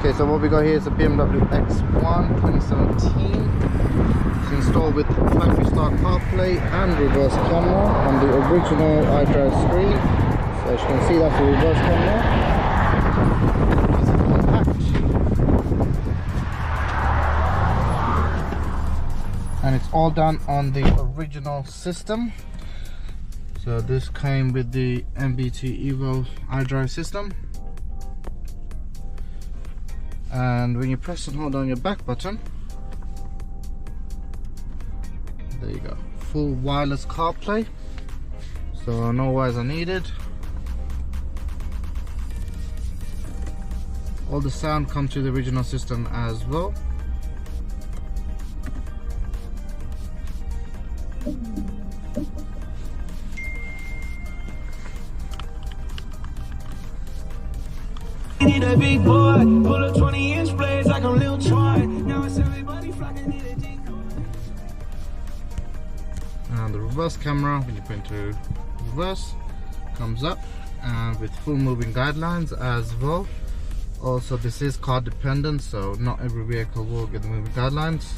Okay, so what we got here is a BMW X1 2017. It's installed with factory start CarPlay and reverse camera on the original iDrive screen. So as you can see, that's the reverse camera. And it's all done on the original system. So this came with the MBT Evo iDrive system. And when you press and hold on your back button, there you go, full wireless CarPlay, so no wires are needed. All the sound comes through the original system as well. Need a big boy, pull up 20-inch blades like a little Troy. Now it's everybody flocking, need a decoy. And the reverse camera, when you put into reverse, comes up and with full moving guidelines as well. Also, this is car dependent, so not every vehicle will get the moving guidelines.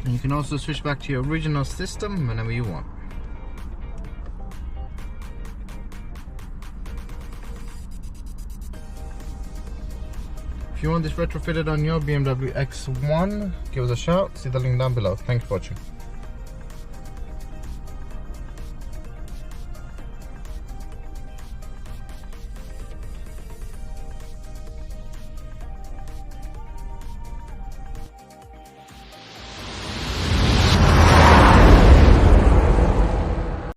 And you can also switch back to your original system whenever you want. If you want this retrofitted on your BMW X1, give us a shout. See the link down below. Thanks for watching.